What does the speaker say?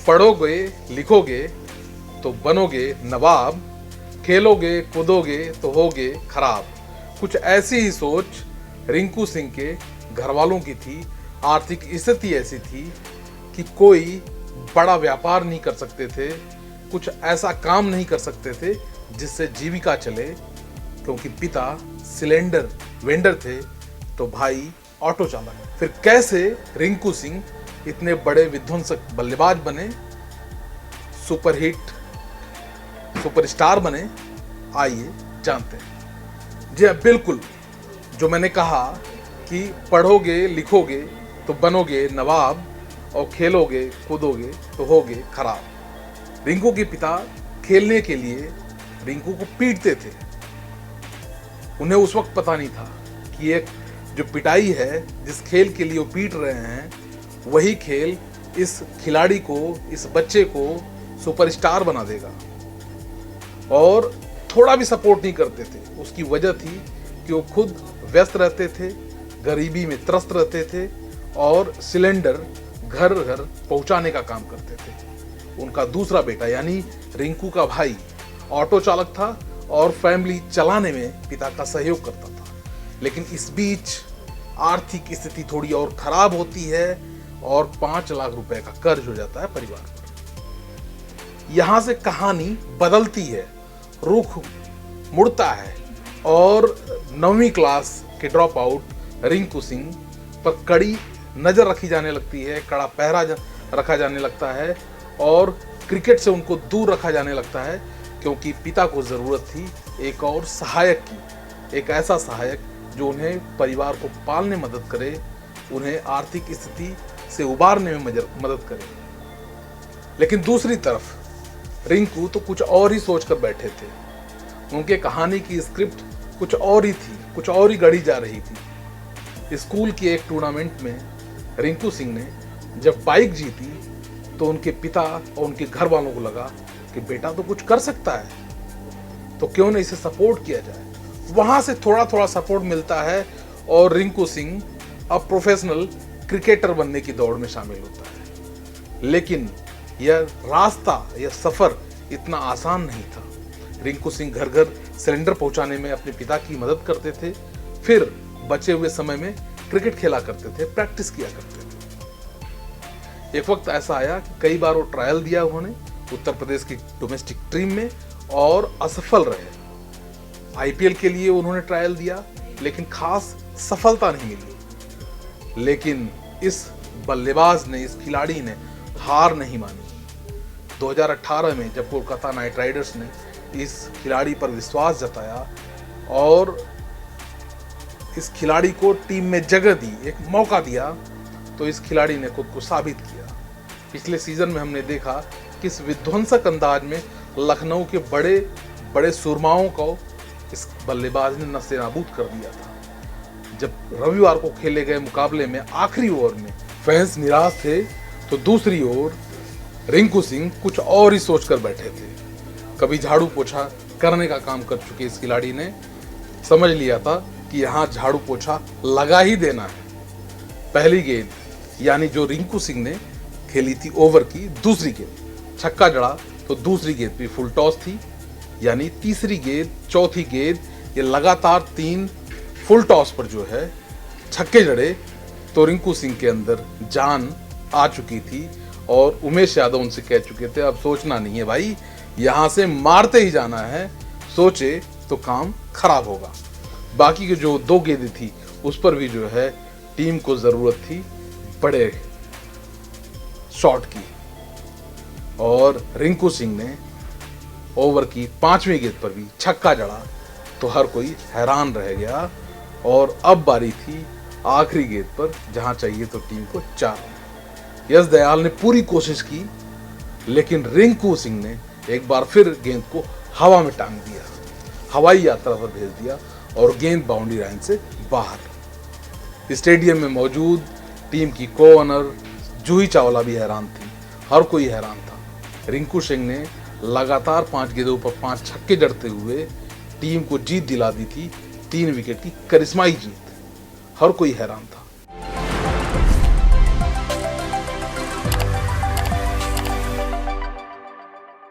पढ़ोगे लिखोगे तो बनोगे नवाब, खेलोगे कूदोगे तो होगे खराब। कुछ ऐसी ही सोच रिंकू सिंह के घर वालों की थी। आर्थिक स्थिति ऐसी थी कि कोई बड़ा व्यापार नहीं कर सकते थे, कुछ ऐसा काम नहीं कर सकते थे जिससे जीविका चले, क्योंकि पिता सिलेंडर वेंडर थे तो भाई ऑटो चालक। फिर कैसे रिंकू सिंह इतने बड़े विध्वंसक बल्लेबाज बने, सुपरस्टार बने, आइए जानते हैं। जी बिल्कुल, जो मैंने कहा कि पढ़ोगे लिखोगे तो बनोगे नवाब और खेलोगे कूदोगे तो होगे खराब। रिंकू के पिता खेलने के लिए रिंकू को पीटते थे। उन्हें उस वक्त पता नहीं था कि एक जो पिटाई है, जिस खेल के लिए वो पीट रहे हैं, वही खेल इस खिलाड़ी को, इस बच्चे को सुपरस्टार बना देगा। और थोड़ा भी सपोर्ट नहीं करते थे। उसकी वजह थी कि वो खुद व्यस्त रहते थे, गरीबी में त्रस्त रहते थे और सिलेंडर घर घर पहुंचाने का काम करते थे। उनका दूसरा बेटा यानी रिंकू का भाई ऑटो चालक था और फैमिली चलाने में पिता का सहयोग करता था। लेकिन इस बीच आर्थिक स्थिति थोड़ी और खराब होती है और 5 लाख रुपए का कर्ज हो जाता है परिवार पर। यहां से कहानी बदलती है, रुख मुड़ता है और 9वीं क्लास के ड्रॉप आउट रिंकू सिंह पर कड़ी नजर रखी जाने लगती है, कड़ा पहरा रखा जाने लगता है और क्रिकेट से उनको दूर रखा जाने लगता है, क्योंकि पिता को जरूरत थी एक और सहायक की, एक ऐसा सहायक जो उन्हें परिवार को पालने मदद करे, उन्हें आर्थिक स्थिति से उबारने में मदद करे। लेकिन दूसरी तरफ रिंकू तो कुछ और ही सोचकर बैठे थे। उनके कहानी की स्क्रिप्ट कुछ और ही थी, कुछ और ही गढ़ी जा रही थी। स्कूल की एक टूर्नामेंट में रिंकू सिंह ने जब बाइक जीती तो उनके पिता और उनके घर वालों को लगा कि बेटा तो कुछ कर सकता है, तो क्यों न इसे सपोर्ट किया जाए। वहां से थोड़ा थोड़ा सपोर्ट मिलता है और रिंकू सिंह अब प्रोफेशनल क्रिकेटर बनने की दौड़ में शामिल होता है। लेकिन यह रास्ता, यह सफर इतना आसान नहीं था। रिंकू सिंह घर घर सिलेंडर पहुंचाने में अपने पिता की मदद करते थे, फिर बचे हुए समय में क्रिकेट खेला करते थे, प्रैक्टिस किया करते थे। एक वक्त ऐसा आया कि कई बार वो ट्रायल दिया उन्होंने उत्तर प्रदेश की डोमेस्टिक टीम में और असफल रहे। आईपीएल के लिए उन्होंने ट्रायल दिया लेकिन खास सफलता नहीं मिली। लेकिन इस बल्लेबाज ने, इस खिलाड़ी ने हार नहीं मानी। 2018 में जब कोलकाता नाइट राइडर्स ने इस खिलाड़ी पर विश्वास जताया और इस खिलाड़ी को टीम में जगह दी, एक मौका दिया, तो इस खिलाड़ी ने खुद को साबित किया। पिछले सीजन में हमने देखा कि इस विध्वंसक अंदाज में लखनऊ के बड़े बड़े सुरमाओं को इस बल्लेबाज ने नस्तेनाबूद कर दिया था। जब रविवार को खेले गए मुकाबले में आखिरी ओवर में फैंस निराश थे, तो दूसरी ओर रिंकू सिंह कुछ और ही सोचकर बैठे थे। कभी झाड़ू पोछा करने का काम कर चुके इस खिलाड़ी ने समझ लिया था कि यहाँ झाड़ू पोछा लगा ही देना है। पहली गेंद यानी जो रिंकू सिंह ने खेली थी ओवर की दूसरी गेंद, छक्का जड़ा तो दूसरी गेंद भी फुल टॉस थी, यानी तीसरी गेंद, चौथी गेंद, ये लगातार 3 फुल टॉस पर जो है छक्के जड़े, तो रिंकू सिंह के अंदर जान आ चुकी थी और उमेश यादव उनसे कह चुके थे अब सोचना नहीं है भाई, यहां से मारते ही जाना है, सोचे तो काम खराब होगा। बाकी की जो 2 गेंदें थी उस पर भी जो है टीम को जरूरत थी बड़े शॉट की, और रिंकू सिंह ने ओवर की 5वीं गेंद पर भी छक्का जड़ा तो हर कोई हैरान रह गया। और अब बारी थी आखिरी गेंद पर जहां चाहिए तो टीम को 4 रन। यश दयाल ने पूरी कोशिश की लेकिन रिंकू सिंह ने एक बार फिर गेंद को हवा में टांग दिया, हवाई यात्रा पर भेज दिया और गेंद बाउंड्री लाइन से बाहर। स्टेडियम में मौजूद टीम की को ऑनर जूही चावला भी हैरान थी, हर कोई हैरान था। रिंकू सिंह ने लगातार 5 गेंदों पर 5 छक्के जड़ते हुए टीम को जीत दिला दी थी, 3 विकेट की करिश्माई जीत। हर कोई हैरान था।